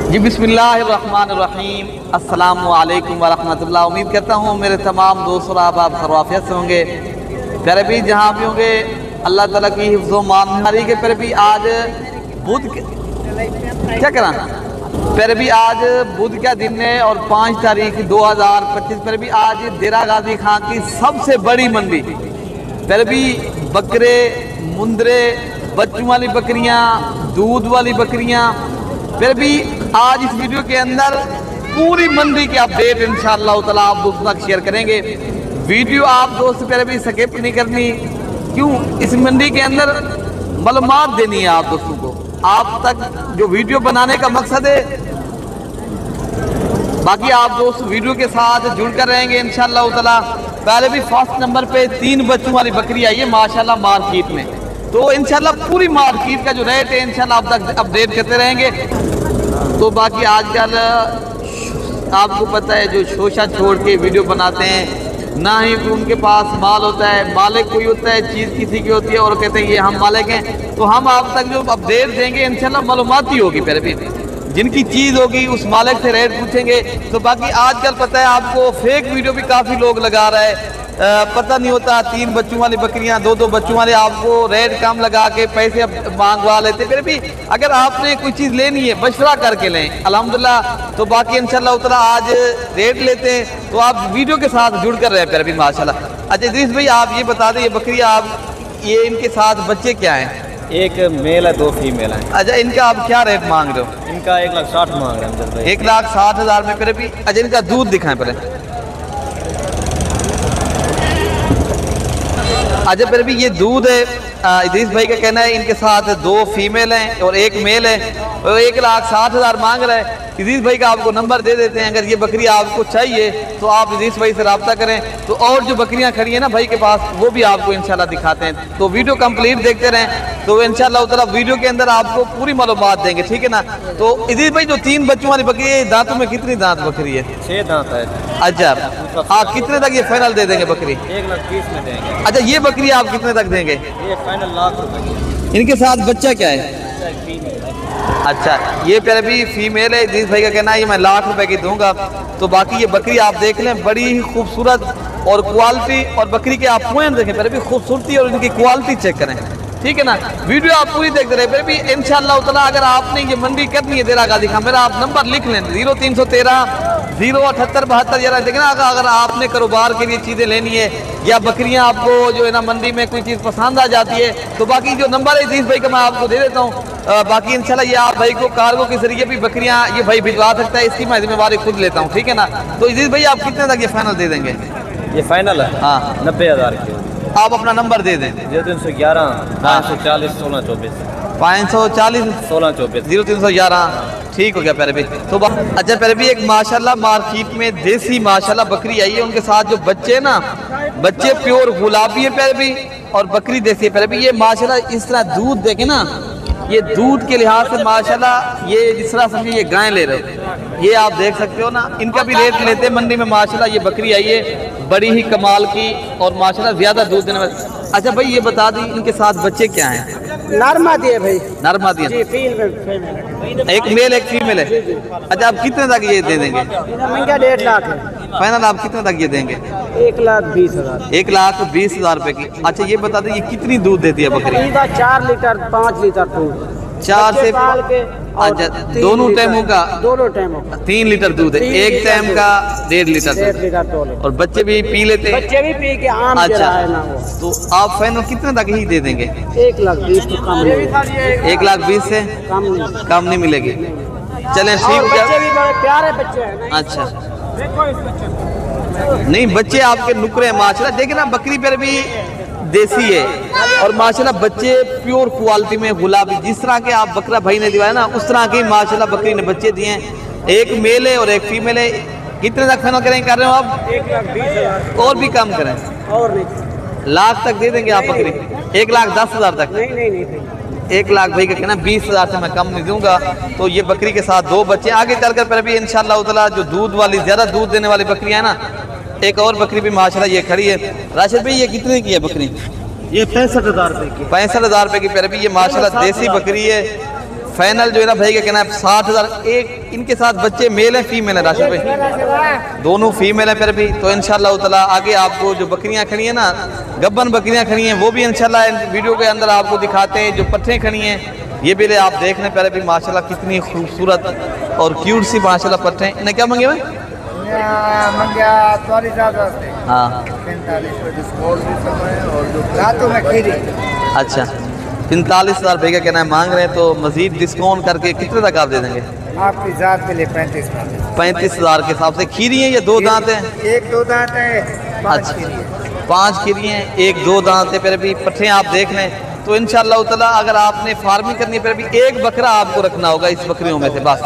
जी बिस्मिल्लाहिर्रहमानिर्रहीम, अस्सलामु अलैकुम वरहमतुल्लाह। उम्मीद करता हूँ मेरे तमाम दोस्त और आप खैरियत से होंगे। प्यारे भी जहाँ भी होंगे अल्लाह ताला की हिफ्ज़ व मान के। प्यारे भी आज बुध क्या करा प्यारे भी आज बुध का दिन है और 5 तारीख 2025। प्यारे भी आज देरा गाजी खां की सबसे बड़ी मंडी। प्यारे भी बकरे, मुंदरे, बच्चों वाली बकरियाँ, दूध वाली बकरियाँ। फिर भी आज इस वीडियो के अंदर पूरी मंडी की अपडेट इंशाअल्लाह ताला आप दोस्तों तक शेयर करेंगे। वीडियो आप दोस्त पहले भी स्किप नहीं करनी, क्यों इस मंडी के अंदर मालूमात देनी है आप दोस्तों को। आप तक जो वीडियो बनाने का मकसद है, बाकी आप दोस्त वीडियो के साथ जुड़कर रहेंगे इंशाअल्लाह ताला। पहले भी फर्स्ट नंबर पे 3 बच्चों वाली बकरी आई है माशाल्लाह मार्केट में, तो इंशाल्लाह पूरी मार्केट का जो रेट है इंशाल्लाह आप तक अपडेट करते रहेंगे। तो बाकी आजकल आपको पता है जो शोशा छोड़ के वीडियो बनाते हैं, ना ही उनके पास माल होता है, मालिक कोई होता है, चीज़ किसी की होती है और कहते हैं ये हम मालिक हैं। तो हम आप तक जो अपडेट देंगे इंशाल्लाह मालूमात ही होगी। पहले भी जिनकी चीज़ होगी उस मालिक से रेट पूछेंगे। तो बाकी आजकल पता है आपको फेक वीडियो भी काफ़ी लोग लगा रहा है, पता नहीं होता 3 बच्चों वाली बकरियां, 2 बच्चों वाले आपको रेट कम लगा के पैसे मांगवा लेते। फिर भी अगर आपने कोई चीज़ लेनी है मशवरा करके लें अल्हम्दुलिल्लाह। तो बाकी इंशाल्लाह उतना आज रेट लेते हैं, तो आप वीडियो के साथ जुड़ कर रहे हैं फिर भी माशाल्लाह। अच्छा इदरीस भाई आप ये बता दें, ये बकरियाँ आप ये इनके साथ बच्चे क्या हैं? एक मेल है, 2 फीमेल हैं। अच्छा इनका आप क्या रेट मांग रहे हो? इनका 1,60,000 मांग रहे हैं। 1,60,000 में फिर भी। अच्छा इनका दूध दिखाएं पहले। अच्छा फिर भी ये दूध है, इदरीस भाई का कहना है इनके साथ 2 फीमेल हैं और 1 मेल है और 1,60,000 मांग रहा है। इदरीस भाई का आपको नंबर दे देते हैं, अगर ये बकरी आपको चाहिए तो आप इदरीस भाई से रब्ता करें। तो और जो बकरियां खड़ी हैं ना भाई के पास वो भी आपको इंशाल्लाह दिखाते हैं। तो वीडियो कंप्लीट देखते रहें, तो इंशाल्लाह उतना वीडियो के अंदर आपको पूरी मालूमात देंगे, ठीक है ना। तो इदरीस भाई जो 3 बच्चों वाली बकरी है, दांतों में कितनी दांत बकरी है? 6 दांत है। अच्छा हाँ, कितने तक ये फाइनल दे देंगे बकरी? 1,20,000 में देंगे। अच्छा ये बकरी आप कितने तक देंगे? ये फाइनल ₹1,00,000। इनके साथ बच्चा क्या है? अच्छा ये पहले भी फीमेल है। इदरीस भाई का कहना है ये मैं ₹1,00,000 की दूंगा। तो बाकी ये बकरी आप देख लें, बड़ी ही खूबसूरत और क्वालिटी, और बकरी के आप पॉइंट देखें पहले भी, खूबसूरती और इनकी क्वालिटी चेक करें, ठीक है ना। वीडियो आप पूरी देखते रहे। फिर भी इंशाअल्लाह ताला अगर आपने ये मंडी करनी है देरा गाजी खां, मेरा आप नंबर लिख लें 0313 07872। यार देखना अगर आपने कारोबार के लिए चीज़ें लेनी है या बकरियां आपको जो है ना मंडी में कोई चीज़ पसंद आ जाती है, तो बाकी जो नंबर है इदरीस भाई का मैं आपको दे देता हूँ। बाकी इंशाल्लाह ये आप भाई को कार्गो के जरिए भी बकरियां ये भाई भिजवा सकता है, इसकी मैं जिम्मेवारी खुद लेता हूँ, ठीक है ना। तो इदरीस भाई आप कितने तक ये फाइनल दे देंगे? ये फाइनल है हाँ 90,000 की। आप अपना नंबर दे दें। 0311 540 1624 540 1624 0311। ठीक हो गया प्यारे भी। तो अच्छा प्यारे भी एक माशाल्लाह मार्केट में देसी माशाल्लाह बकरी आई है, उनके साथ जो बच्चे ना, बच्चे प्योर गुलाबी है प्यारे भी, और बकरी देसी है प्यारे भी। ये माशाल्लाह इस तरह दूध देखे ना, ये दूध के लिहाज से माशाल्लाह ये जिस तरह समझिए ये गाय ले रहे हो, ये आप देख सकते हो ना। इनका भी रेट लेते हैं मंडी में माशाल्लाह। ये बकरी आई है बड़ी ही कमाल की और माशाल्लाह ज़्यादा दूध देने वाली। अच्छा भाई ये बता दी इनके साथ बच्चे क्या हैं? नरमादी है भाई। नरमादी है, एक मेल एक फीमेल है। अच्छा आप कितने तक ये दे देंगे? महंगा 1,50,000 है। फाइनल आप कितने तक ये देंगे? 1,20,000। 1,20,000 रुपए की। अच्छा ये बता दें ये कितनी दूध देती है बकरी? 4 लीटर 5 लीटर दूध, 4 से पाल के। अच्छा दोनों टाइमों का? दोनों टाइमों का 3 लीटर दूध है, एक टाइम का 1.5 लीटर दूध, 1.5 लीटर तोले। और बच्चे भी पी लेते हैं? बच्चे भी पी के आम अच्छा है ना वो। तो आप फाइनल कितने तक ही दे देंगे? 1,20,000 तो कम नहीं, 1,20,000 से कम नहीं मिलेगी। चलें ठीक बच्चे है। भी बड़े प्यारे बच्चे हैं। अच्छा नहीं बच्चे आपके नुकरे हैं माशाल्लाह। देखिए ना बकरी पर भी देसी है और माशाल्लाह बच्चे प्योर क्वालिटी में गुलाबी, जिस तरह के आप बकरा भाई ने दिवाया ना उस तरह के माशाल्लाह बकरी ने बच्चे दिए हैं। एक मेल है और एक फीमेल है। कितने तक फाइनल करें कर रहे हो आप? 1,20,000 और भी कम करें? और नहीं, लाख तक दे देंगे आप बकरी? 1,10,000 तक? नहीं 1 लाख भाई का कहना 20,000 से मैं कम नहीं दूंगा। तो ये बकरी के साथ 2 बच्चे आगे चलकर पर भी इंशाल्लाह ताला जो दूध वाली ज़्यादा दूध देने वाली बकरियां है ना, एक और बकरी भी माशाल्लाह ये खड़ी है। राशिद भाई ये कितने की है बकरी? ये 65,000 रुपए की। 65,000 रुपए की। पर भी ये माशाल्लाह देसी बकरी है, फाइनल जो है ना भाई का कहना है 60,000। एक इनके साथ बच्चे मेल है फीमेल है राशिद भाई? दोनों फीमेल है फिर भी। तो इंशाल्लाह ताला आगे आपको जो बकरियां खड़ी हैं ना, गब्बन बकरियां खड़ी हैं, वो भी इंशाल्लाह वीडियो के अंदर आपको दिखाते हैं। जो पट्ठें खड़ी हैं ये भी ले आप देख लें पहले भी, माशाल्लाह कितनी खूबसूरत और क्यूट सी माशाल्लाह पट्ठें। इन्हें क्या मंगे भाई? हाँ अच्छा 45,000 रुपये का कहना है मांग रहे हैं। तो मजीद डिस्काउंट करके कितने तक आप दे देंगे? आपकी जात के लिए 35,000 के हिसाब से। खीरी हैं ये दो दांत हैं? एक दो दांत है, अच्छा 5 खीरी हैं, एक दो दांत है। फिर भी पट्ठे आप देख लें। तो इंशाअल्लाह ताला अगर आपने फार्मिंग करनी है फिर भी एक बकरा आपको रखना होगा इस बकरियों में से बस।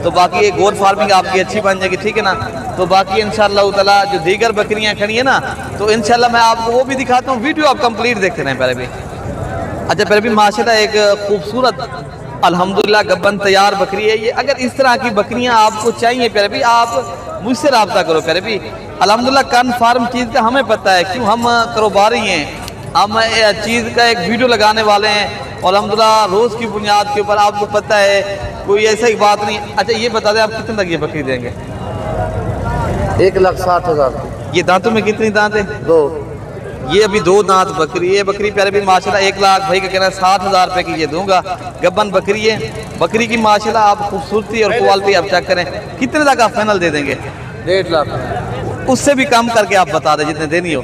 तो बाकी एक गोर फार्मिंग आपकी अच्छी बन जाएगी, ठीक है ना। तो बाकी इंशाअल्लाह ताला जो दीगर बकरियां खड़ी है ना, तो इंशाअल्लाह मैं आपको वो भी दिखाता हूँ। वीडियो आप कंप्लीट देखते रहें पहले भी। अच्छा फिर भी माशाल्लाह एक खूबसूरत अल्हम्दुलिल्लाह गब्बन तैयार बकरी है ये। अगर इस तरह की बकरियां आपको चाहिए फिर भी आप मुझसे रब्ता करो। फिर भी अल्हम्दुलिल्लाह कन्फर्म चीज़ का हमें पता है, क्यों हम कारोबारी हैं, हम चीज़ का एक वीडियो लगाने वाले हैं और अल्हम्दुलिल्लाह रोज़ की बुनियाद के ऊपर आपको पता है, कोई ऐसा ही बात नहीं। अच्छा ये बता दें आप कितने तक ये बकरी देंगे? 1,60,000। ये दांतों में कितनी दांत है? 2। ये अभी 2 दांत बकरी है। बकरी प्यारे भी माशाल्लाह 1 लाख भाई का कहना है 60,000 रुपये की ये दूंगा। गब्बन बकरी है। बकरी की माशाल्लाह आप खूबसूरती और क्वालिटी आप चेक करें। कितने तक आप फाइनल दे देंगे? 1.5 लाख। उससे भी कम करके आप बता दें जितने देनी हो।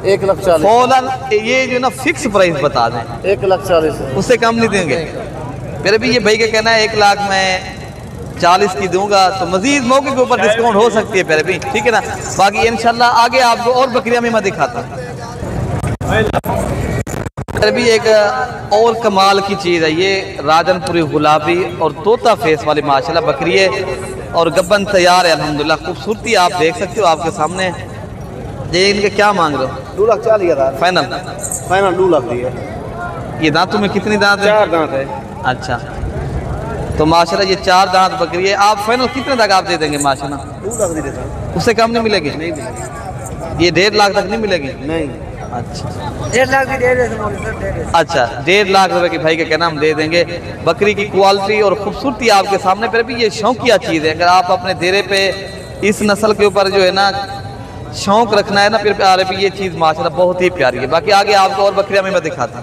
1,40,000। फौरन ये जो ना फिक्स प्राइस बता दें। 1,40,000। उससे कम नहीं देंगे? फिर भी ये भाई का कहना है 1,40,000 की दूंगा। तो मजीद मौके के ऊपर डिस्काउंट हो सकती है फिर भी, ठीक है ना। बाकी इंशाल्लाह आगे आपको और बकरियां भी मैं दिखाता। फिर भी एक और कमाल की चीज़ है ये, राजनपुरी गुलाबी और तोता फेस वाली माशाल्लाह बकरी है और गब्बन तैयार है अल्हम्दुलिल्लाह। खूबसूरती आप देख सकते हो आपके सामने। ये इनके क्या मांग रहे हो? 2,40,000 फाइनल? फाइनल 2 लाख दिए। ये दांतों में कितनी दांत है? 4 दांत है। अच्छा तो माशाल्लाह ये 4 दांत बकरी है। आप फाइनल कितने तक आप दे देंगे माशाल्लाह? 2 लाख दे देता हूँ। उससे कम नहीं मिलेगी? नहीं मिलेगी। ये 1.5 लाख तक नहीं मिलेगी? नहीं। अच्छा 1.5 लाख भी दे देते। अच्छा 1.5 लाख रुपए की भाई के कहना हम दे देंगे। बकरी की क्वालिटी और खूबसूरती आपके सामने। फिर भी ये शौकिया चीज़ है। अगर आप अपने डेरे पे इस नस्ल के ऊपर जो है ना शौक रखना है ना, फिर प्यारे भी ये चीज़ माशाल्लाह बहुत ही प्यारी है। बाकी आगे आपको और बकरियां में मैं दिखाता।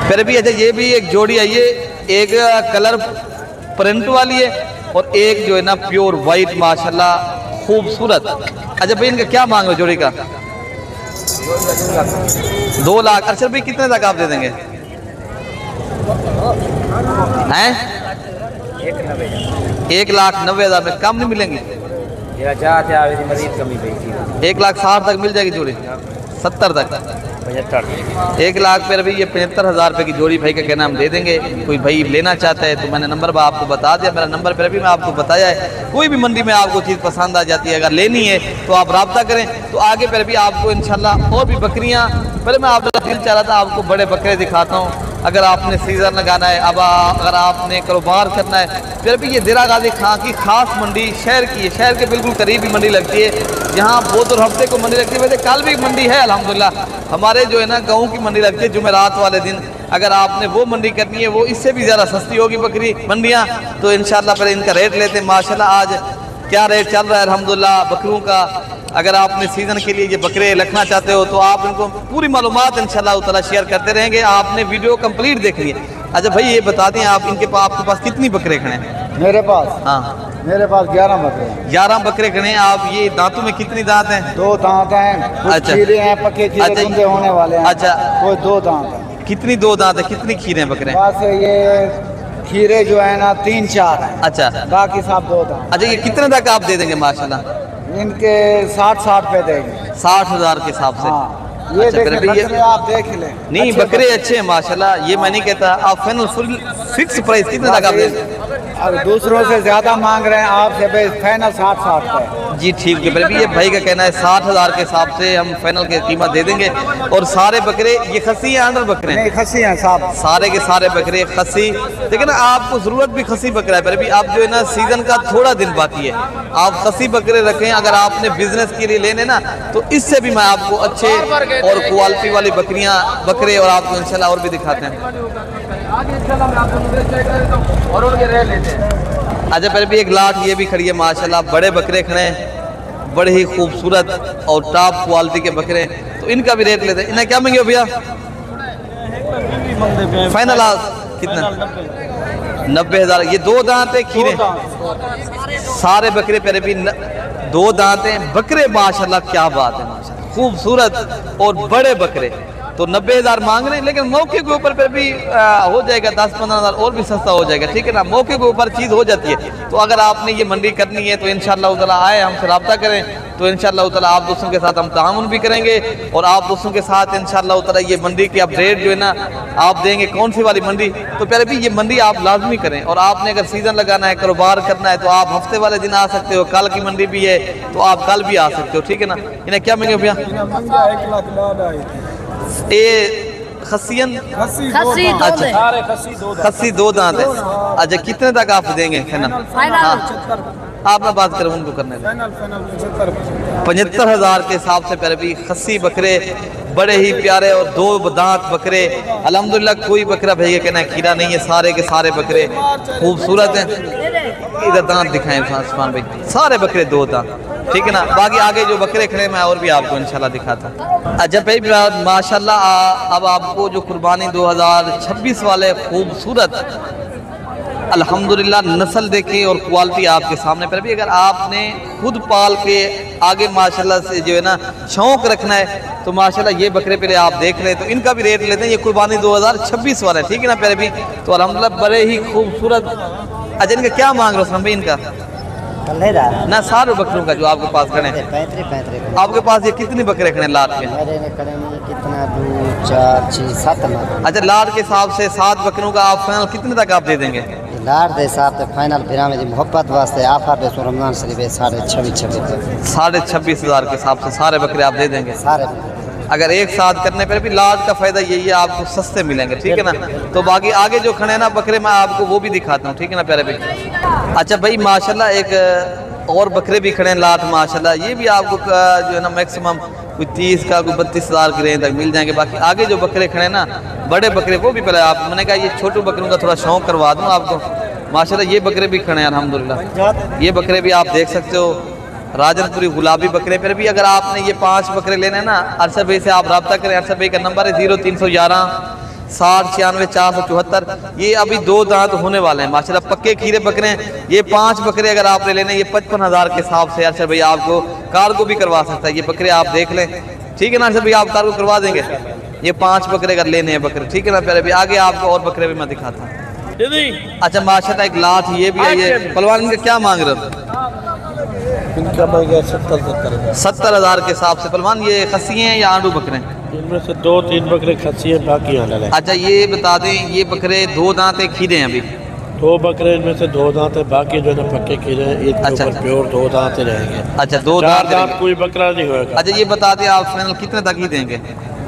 फिर भी अच्छा ये भी एक जोड़ी है, ये एक कलर प्रिंट वाली है और एक जो है ना प्योर वाइट माशाल्लाह खूबसूरत। अच्छा भाई इनका क्या मांग रहे हो जोड़ी का? 2 लाख। अच्छा भाई कितने तक आप दे देंगे? हैं 1,90,000 में कम नहीं मिलेंगी? 1,60,000 तक मिल जाएगी जोड़ी? 70 तक? 1 लाख पर भी ये 75,000 रुपये की जोड़ी भाई का कहना हम दे देंगे। कोई भाई लेना चाहता है तो मैंने नंबर आपको बता दिया, मेरा नंबर पर भी मैं आपको बताया है। कोई भी मंडी में आपको चीज़ पसंद आ जाती है, अगर लेनी है तो आप रब्ता करें। तो आगे पर भी आपको इंशाल्लाह और भी बकरियाँ, पहले मैं आप दिल चाह रहा था आपको बड़े बकरे दिखाता हूँ। अगर आपने सीज़न लगाना है, अब अगर आपने कारोबार करना है, फिर भी ये दिरा गाजी खां की खास मंडी शहर की है। शहर के बिल्कुल करीब ही मंडी लगती है, जहाँ बहुत हफ्ते को मंडी लगती है। वैसे कल भी मंडी है अल्हम्दुलिल्लाह। हमारे जो है ना गाँव की मंडी लगती है जुमेरात वाले दिन। अगर आपने वो मंडी करनी है, वो इससे भी ज़्यादा सस्ती होगी बकरी मंडियाँ। तो इंशाल्लाह पहले इनका रेट लेते हैं। माशाल्लाह आज क्या रेट चल रहा है अल्हम्दुलिल्लाह बकरों का। अगर आपने सीज़न के लिए ये बकरे रखना चाहते हो तो आप इनको पूरी मालूमात इंशाल्लाह ताला शेयर करते रहेंगे। आपने वीडियो कंप्लीट देखनी है। अच्छा भाई ये बता दें आप इनके पास आपके पास कितनी बकरे खड़े हैं? मेरे पास? हाँ मेरे पास 11 बकरे हैं। 11 बकरे खड़े हैं। आप ये दांतों में कितनी दांत हैं? 2 दांत हैं। कुछ अच्छा। खीरे हैं, पक्के खीरे अच्छा। गुंदे होने वाले हैं। अच्छा। कोई 2 दांत हैं। कितनी 2 दांत है? कितनी खीरे हैं बकरे? बस ये खीरे जो है ना 3-4 हैं। अच्छा बाकी सब 2 दांत। अच्छा ये कितने तक आप दे देंगे माशाल्लाह? इनके 60 पे देंगे। 60,000 के हिसाब से? हाँ ये अच्छा, फिर भी ये देखिए, आप देख लें। नहीं बकरे अच्छे हैं माशाल्लाह, ये मैं नहीं कहता। आप फाइनल फुल फिक्स प्राइस कितने तक आप देंगे? अब दूसरों से ज़्यादा मांग रहे हैं आपसे, भाई फाइनल 60 पे। जी ठीक है। फिर भी ये भाई का कहना है 60,000 के हिसाब से हम फाइनल की कीमत दे देंगे। और सारे बकरे ये खसी या अंडर बकरे? नहीं खसी हैं साहब, सारे के सारे बकरे खसी। देखिए ना आपको ज़रूरत भी खसी बकरा है। फिर भी आप जो है ना सीज़न का थोड़ा दिन बाकी है, आप खसी बकरे रखें। अगर आपने बिजनेस के लिए लेने ना तो इससे भी मैं आपको अच्छे और क्वालिटी वाली बकरियाँ बकरे और आपको इंशाल्लाह और भी दिखाते हैं। और उनके रेट लेते हैं। अच्छा फिर भी एक लाट ये भी खड़ी है माशाल्लाह, बड़े बकरे खड़े हैं, बड़े ही खूबसूरत और टॉप क्वालिटी के बकरे, तो इनका भी रेट लेते हैं। इन्हें क्या मांगे भैया? फाइनल कितना? 90,000। ये दो दांत है खीरे, सारे बकरे पर भी दो दांत हैं बकरे माशाल्लाह, क्या बात है माशाल्लाह, खूबसूरत और बड़े बकरे। तो 90,000 मांग रहे हैं, लेकिन मौके के ऊपर पर भी हो जाएगा 10-15,000 और भी सस्ता हो जाएगा, ठीक है ना। मौके के ऊपर चीज़ हो जाती है। तो अगर आपने ये मंडी करनी है तो इंशाअल्लाह ताला आए, हमसे रब्ता करें, तो इंशाअल्लाह ताला आप दोस्तों के साथ हम ताउन भी करेंगे और आप दोस्तों के साथ इंशाअल्लाह ताला ये मंडी की अपडेट जो है ना आप देंगे। कौन सी वाली मंडी? तो पहले भी ये मंडी आप लाजमी करें, और आपने अगर सीज़न लगाना है, कारोबार करना है, तो आप हफ्ते वाले दिन आ सकते हो। कल की मंडी भी है तो आप कल भी आ सकते हो, ठीक है ना। इन्हें क्या मिलेगा भैया? ये खस्सियन खस्सी दो दांत है। अच्छा कितने तक आप देंगे? हाँ आप ना बात करें, उनको करने 75,000 के हिसाब से पहले भी खस्सी बकरे, बड़े ही प्यारे और दो दांत बकरे। अल्हम्दुलिल्लाह कोई बकरा भैया कहना कीड़ा नहीं है, सारे के सारे बकरे खूबसूरत हैं। इधर दांत दिखाएं उस्मान भाई, सारे बकरे दो दांत, ठीक है ना। बाकी आगे जो बकरे खड़े मैं और भी आपको इंशाल्लाह दिखाता। अच्छा भाई माशाल्लाह अब आपको जो कुर्बानी 2026 वाले खूबसूरत अल्हम्दुलिल्लाह नस्ल देखी और क्वालिटी आपके सामने पर भी, अगर आपने खुद पाल के आगे माशाल्लाह से जो है ना शौक रखना है तो माशाल्लाह ये बकरे पहले आप देख लें, तो इनका भी रेट लेते हैं। ये कुर्बानी 2026 वाला है, ठीक है ना पहले भी। तो अल्हम्दुलिल्लाह बड़े ही खूबसूरत। अच्छा इनका क्या मांग रहे हो भाई? इनका ना सारे बकरों का जो आपके पास खड़े हैं, 35 आपके पास ये कितने बकरे खड़े हैं लाट के? कितना 2 4 6 7 अच्छा लाट के हिसाब से 7 बकरों का आप फाइनल कितने तक आप दे देंगे? लाड़ दे साहब तो फाइनल फिर में मोहब्बत वास्ते ऑफर पे रमजान शरीफ 26,000 के हिसाब से सारे बकरे आप दे देंगे। सारे अगर एक साथ करने पर भी लाट का फायदा यही है आपको सस्ते मिलेंगे, ठीक है ना। तो बाकी आगे जो खड़े हैं ना बकरे मैं आपको वो भी दिखाता हूँ, ठीक है ना प्यारे भाई। अच्छा भाई माशाल्लाह एक और बकरे भी खड़े हैं लाट माशाल्लाह, ये भी आपको जो है ना मैक्सिमम कोई 30 का कोई 32,000 की रेंज तक मिल जाएंगे। बाकी आगे जो बकरे खड़े हैं ना बड़े बकरे वो भी पहले आप मैंने कहा ये छोटे बकरों का थोड़ा शौक करवा दूँ आपको। माशाल्लाह ये बकरे भी खड़े हैं अल्हम्दुलिल्लाह, ये बकरे भी आप देख सकते हो राजनपुरी गुलाबी बकरे पर भी। अगर आपने ये 5 बकरे लेने हैं ना अरशद भाई से आप रब्ता करें। अरशद भाई का नंबर है 0311 60 96 474। ये अभी 2 दांत होने वाले हैं माशाल्लाह, पक्के खीरे बकरे हैं। ये 5 बकरे अगर आपने लेने ये 55,000 के हिसाब से अरशद भाई आपको कार्गो भी करवा सकता है। ये बकरे आप देख लें, ठीक है ना अरशद भाई, आप कार्गो करवा देंगे। ये 5 बकरे अगर लेने हैं बकरे, ठीक है ना प्यारे भाई। आगे आपको और बकरे भी मैं दिखाता हूँ। अच्छा माशाल्लाह एक लाट ये भी है। ये पलवान इनका क्या मांग रहे हो? इनका 70,000 के हिसाब से। पलवान ये खस्सी हैं या आंडू बकरे हैं? इनमें से 2-3 बकरे खस्सी हैं, बाकी हलाल है। अच्छा ये बता दें ये बकरे 2 दांत खीरे हैं अभी? 2 बकरे इनमें से 2 दांत है, बाकी जो है ना पक्के खीरे हैं। अच्छा प्योर 2 दांत रहेंगे। अच्छा 2 दांत कोई बकरा नहीं होगा। अच्छा ये बता दें आप फाइनल कितने तक ही देंगे?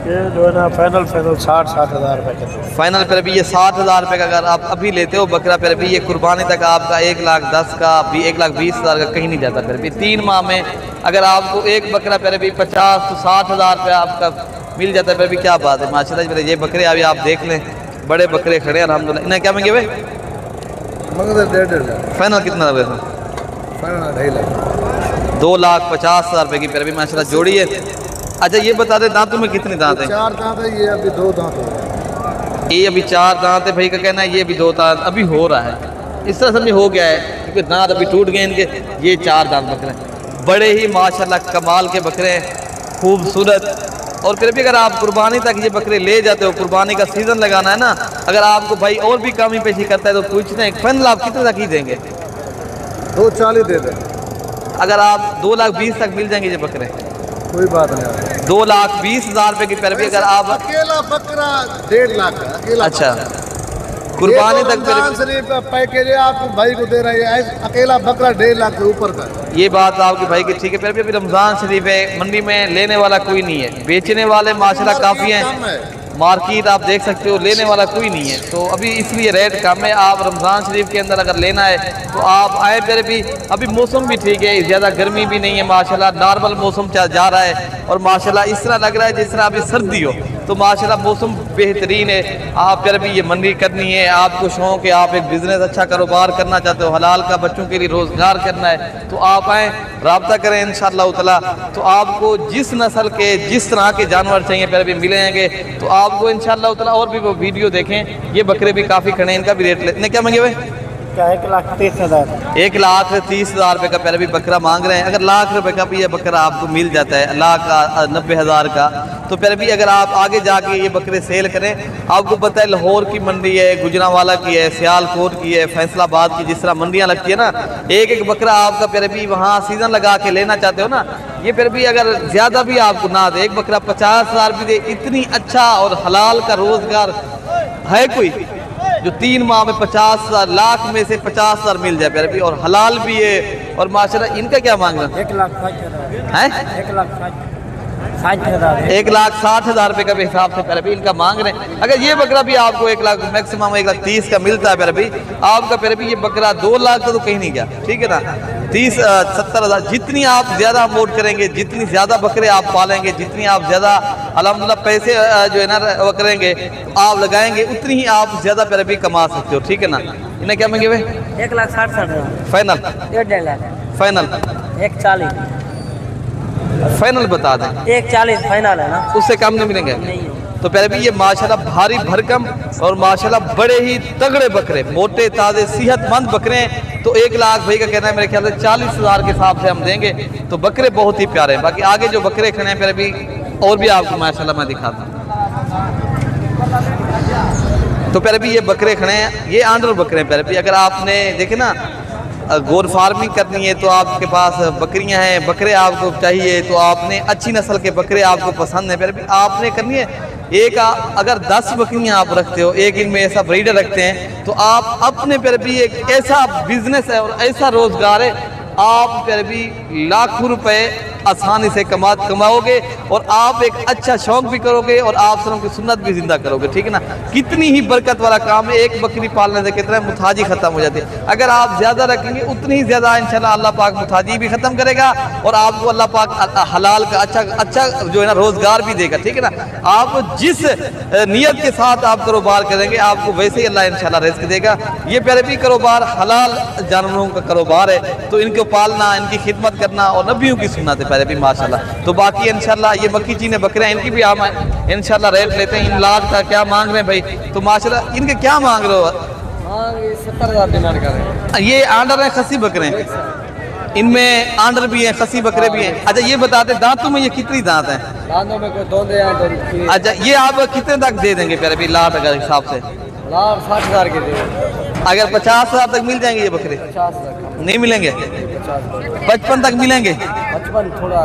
ये जो है ना फाइनल 60,000 रुपये का फाइनल पर भी ये 60,000 रुपये का अगर आप अभी लेते हो बकरा पर भी ये कुर्बानी तक आपका 1,10,000 का भी 1,20,000 का कहीं नहीं जाता। फिर भी 3 माह में अगर आपको एक बकरा पर भी 50 तो 60,000 रुपये आपका मिल जाता है। फिर भी क्या बात है माशाल्लाह। ये बकरे अभी आप देख लें बड़े बकरे खड़े हैं अल्हम्दुलिल्लाह। इन्हें क्या मांगे भाई? फाइनल कितना रुपये? 2,50,000 रुपये की फिर भी माशाल्लाह जोड़ी है। अच्छा ये बता दे दांतों में कितने दांत हैं? 4 दांत है, ये अभी 2 दांत हो गए। ये अभी 4 दांत है भाई का कहना है, ये भी 2 दांत अभी हो रहा है। इस तरह समझ हो गया है क्योंकि दांत अभी टूट गए इनके। ये 4 दांत बकरे हैं, बड़े ही माशाल्लाह कमाल के बकरे हैं, खूबसूरत। और फिर भी अगर आप कुर्बानी तक ये बकरे ले जाते हो, कुर्बानी का सीज़न लगाना है ना, अगर आपको भाई और भी कमी पेशी करता है तो पूछते हैं फाइनल आप कितने तक ही देंगे? 240 दे दें। अगर आप 2,20,000 तक मिल जाएंगे ये बकरे, कोई बात नहीं। 2,20,000 रुपये की पैरवी अगर आप अकेला बकरा 1.5 लाख का अकेला। अच्छा कुर्बानी तक शरीफ का पैकेज है आपको भाई को दे रहा है, अकेला बकरा 1.5 लाख से ऊपर का। ये बात आपके भाई की ठीक है। फिर भी अभी रमज़ान शरीफ है, मंडी में लेने वाला कोई नहीं है, बेचने वाले माशाल्लाह काफ़ी हैं। मार्केट आप देख सकते हो, लेने वाला कोई नहीं है, तो अभी इसलिए रेट कम है। आप रमज़ान शरीफ के अंदर अगर लेना है तो आप आए। फिर भी अभी मौसम भी ठीक है, ज़्यादा गर्मी भी नहीं है माशाल्लाह, नॉर्मल मौसम जा रहा है और माशाल्लाह इस तरह लग रहा है जिस तरह अभी सर्दी हो। तो माशाल्लाह मौसम बेहतरीन है। आप फिर भी ये मंडी करनी है, आपको शौक़ है, आप एक बिज़नेस अच्छा कारोबार करना चाहते हो, हलाल का बच्चों के लिए रोज़गार करना है, तो आप आएँ, रब्ता करें इंशाअल्लाह ताला। तो आपको जिस नस्ल के जिस तरह के जानवर चाहिए फिर भी मिलेंगे। तो आपको इंशाअल्लाह ताला और भी वो वीडियो देखें। ये बकरे भी काफ़ी खड़े हैं, इनका भी रेट लेते क्या मांगे हुए? 1,30,000। 1,30,000 रुपये का पहले भी बकरा मांग रहे हैं। अगर लाख रुपए का भी ये बकरा आपको मिल जाता है, 1,90,000 का, तो फिर भी अगर आप आगे जाके ये बकरे सेल करें, आपको पता है लाहौर की मंडी है, गुजरांवाला की है, सियालकोट की है, फैसलाबाद की, जिस तरह मंडियाँ लगती है ना, एक एक बकरा आपका फिर भी वहाँ सीज़न लगा के लेना चाहते हो ना, ये फिर भी अगर ज़्यादा भी आपको ना दे, एक बकरा 50,000 भी दे, इतनी अच्छा और हलाल का रोज़गार है कोई जो 3 माह में 50,000 लाख में से 50,000 मिल जाए फिर भी, और हलाल भी है। और माशाल्लाह इनका क्या मांग रहा है? 1,60,000 रुपये का भी हिसाब से फिर भी इनका मांग रहे हैं। अगर ये बकरा भी आपको 1 लाख मैक्सिमम 1,30,000 का मिलता है फिर भी आपका, फिर भी ये बकरा 2 लाख का तो कहीं नहीं गया, ठीक है ना। 30-70,000 जितनी आप ज़्यादा अमाउंट करेंगे, जितनी ज़्यादा बकरे आप पालेंगे, जितनी आप ज़्यादा अल्हम्दुलिल्लाह पैसे जो है ना वो करेंगे, आप लगाएंगे, उतनी ही आप ज़्यादा फिर भी कमा सकते हो, ठीक है ना। इन्हें क्या मांगे हुए? 1,60,000 फाइनल, 1.5 लाख फाइनल, 1,40,000 फाइनल बता दें। 1,40,000 फाइनल है ना, उससे कम नहीं मिलेंगे। नहीं तो पहले भी ये माशाल्लाह भारी भरकम और माशाल्लाह बड़े ही तगड़े बकरे, मोटे ताज़े सेहतमंद बकरे हैं। तो 1 लाख भाई का कहना है, मेरे ख्याल से 40,000 के हिसाब से हम देंगे। तो बकरे बहुत ही प्यारे हैं। बाकी आगे जो बकरे खड़े हैं फिर भी और भी आपको माशाल्लाह मैं दिखाता हूँ। तो पहले भी ये बकरे खड़े हैं, ये आंडर बकरे हैं। पहले भी अगर आपने देखे ना गोर फार्मिंग करनी है तो आपके पास बकरियां हैं, बकरे आपको चाहिए, तो आपने अच्छी नस्ल के बकरे आपको पसंद है, फिर भी आपने करनी है एक अगर 10 बकरियां आप रखते हो, एक इनमें ऐसा ब्रीडर रखते हैं, तो आप अपने पर भी एक ऐसा बिजनेस है और ऐसा रोजगार है, आप फिर भी लाखों रुपए आसानी से कमाओगे और आप एक अच्छा शौक भी करोगे और आप सलों की सुन्नत भी जिंदा करोगे, ठीक है ना। कितनी ही बरकत वाला काम है। एक बकरी पालने से कितना मुताजी खत्म हो जाती है। अगर आप ज़्यादा रखेंगे उतनी ही ज़्यादा इंशाल्लाह अल्लाह पाक मुताजी भी ख़त्म करेगा और आपको अल्लाह पाक हलाल का अच्छा जो है ना रोज़गार भी देगा, ठीक है ना। आप जिस नीयत के साथ आप कारोबार करेंगे आपको वैसे ही अल्लाह इंशाल्लाह रिज़्क़ देगा। ये प्यारे भी कारोबार हलाल जानवरों का कारोबार है, तो इनको पालना, इनकी खिदमत करना और नबियों की सुन्नत है पहले भी माशाल्लाह। तो बाकी इंशाल्लाह ये मक्की चीने बकरे इनकी भी हम इंशाल्लाह रेट लेते हैं। इन लाख का क्या मांग रहे हैं भाई? तो माशाल्लाह इनके क्या मांग रहे हो? 70,000 डिमांड कर रहे हैं। ये आंडर है, खसी बकरे हैं, इनमें आंडर भी हैं, खसी बकरे भी हैं। अच्छा ये बताते दांतों में ये कितनी दांत हैं? दांतों में कोई 2 दे। अच्छा ये आप कितने तक दे देंगे पहले भी लाख अगर हिसाब से? 60,000 के दे। अगर 50,000 तक मिल जाएंगे ये बकरे? 50,000 नहीं मिलेंगे, 55 तक मिलेंगे। 55 थोड़ा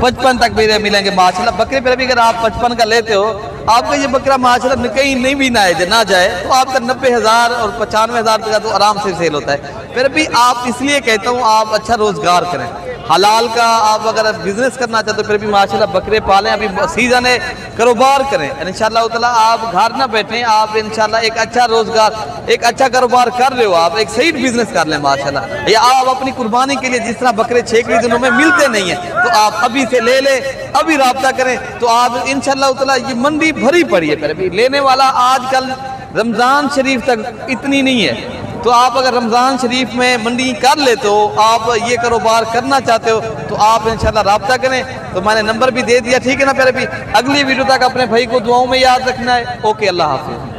55 तक भी मिलेंगे माशाल्लाह। बकरे पर भी अगर आप 55 का लेते हो, आपका ये बकरा माशाल्लाह कहीं नहीं भी ना जाए तो आपका 90,000 और 95,000 तक का तो आराम से सेल होता है। फिर भी आप इसलिए कहता हूँ आप अच्छा रोजगार करें हलाल का। आप अगर बिजनेस करना चाहते हो फिर भी माशाल्लाह बकरे पालें, अभी सीजन है, कारोबार करें इंशाल्लाह ताला। आप घर ना बैठें, आप इंशाल्लाह एक अच्छा रोजगार, एक अच्छा कारोबार कर रहे हो, आप एक सही बिजनेस कर लें माशाल्लाह। या आप अपनी कुर्बानी के लिए जिस तरह बकरे 6 दिनों में मिलते नहीं है, तो आप अभी से ले लें, अभी राब्ता करें, तो आप इंशाल्लाह ताला ये मंडी भरी पड़ी है। फिर भी लेने वाला आजकल रमज़ान शरीफ तक इतनी नहीं है, तो आप अगर रमज़ान शरीफ में मंडी कर लेते हो, आप ये कारोबार करना चाहते हो, तो आप इंशाल्लाह राब्ता करें। तो मैंने नंबर भी दे दिया, ठीक है ना। फिर भी अगली वीडियो तक अपने भाई को दुआओं में याद रखना है। ओके, अल्लाह हाफिज़।